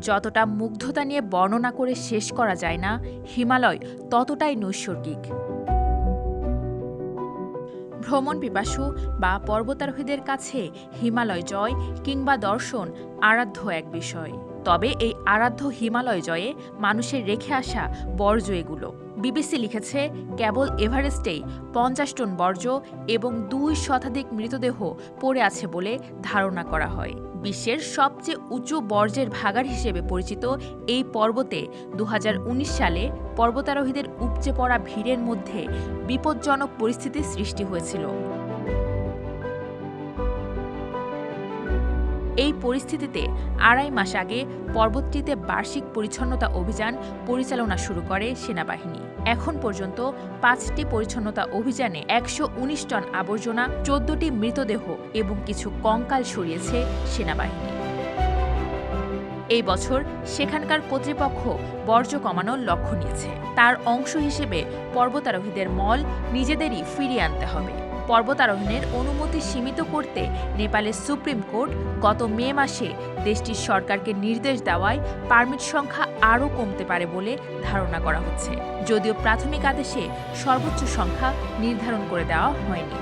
যতটা মুগ্ধতা নিয়ে বর্ণনা করে শেষ করা যায় না, হিমালয় ততটাই নৈসর্গিক। ভ্রমণ পিপাসু বা পর্বতারোহীদের কাছে হিমালয় জয় কিংবা দর্শন আরাধ্য এক বিষয়। তবে এই আরাধ্য হিমালয় জয়ে মানুষের রেখে আসা বর্জ্য এগুলো। বিবিসি লিখেছে, কেবল এভারেস্টেই ৫০ টন বর্জ্য এবং ২ শতাধিক মৃতদেহ পড়ে আছে বলে ধারণা করা হয়। বিশ্বের সবচেয়ে উঁচু বর্জ্যের ভাগাড় হিসেবে পরিচিত এই পর্বতে ২০১৯ সালে পর্বতারোহীদের উপচে পড়া ভিড়ের মধ্যে বিপজ্জনক পরিস্থিতির সৃষ্টি হয়েছিল। এই পরিস্থিতিতে ২.৫ মাস আগে পর্বতটিতে বার্ষিক পরিচ্ছন্নতা অভিযান পরিচালনা শুরু করে সেনাবাহিনী। এখন পর্যন্ত ৫টি পরিচ্ছন্নতা অভিযানে ১১৯ টন আবর্জনা, ১৪টি মৃতদেহ এবং কিছু কঙ্কাল সরিয়েছে সেনাবাহিনী। এই বছর সেখানকার কর্তৃপক্ষ বর্জ্য কমানোর লক্ষ্য নিয়েছে। তার অংশ হিসেবে পর্বতারোহীদের মল নিজেদেরই ফিরিয়ে আনতে হবে। পর্বতারোহণের অনুমতি সীমিত করতে নেপালের সুপ্রিম কোর্ট গত মে মাসে দেশটির সরকারকে নির্দেশ দেওয়ায় পারমিট সংখ্যা আরও কমতে পারে বলে ধারণা করা হচ্ছে, যদিও প্রাথমিক আদেশে সর্বোচ্চ সংখ্যা নির্ধারণ করে দেওয়া হয়নি।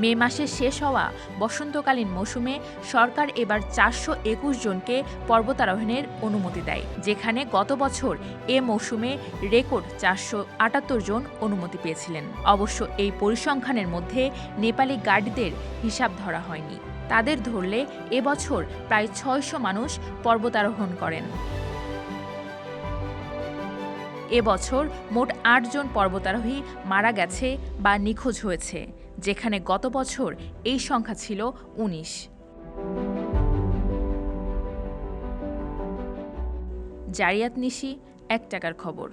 মে মাসে শেষ হওয়া বসন্তকালীন মৌসুমে সরকার এবার ৪২১ জনকে পর্বতারোহণের অনুমতি দেয়, যেখানে গত বছর এ মৌসুমে রেকর্ড ৪৭৮ জন অনুমতি পেয়েছিলেন। অবশ্য এই পরিসংখ্যানের মধ্যে নেপালি গাইডদের হিসাব ধরা হয়নি। তাদের ধরলে এবছর প্রায় ৬০০ মানুষ পর্বতারোহণ করেন। এবছর মোট ৮ জন পর্বতারোহী মারা গেছে বা নিখোঁজ হয়েছে, যেখানে গত বছর এই সংখ্যা ছিল ১৯। জারিয়াত নিশি, ১ টাকার খবর।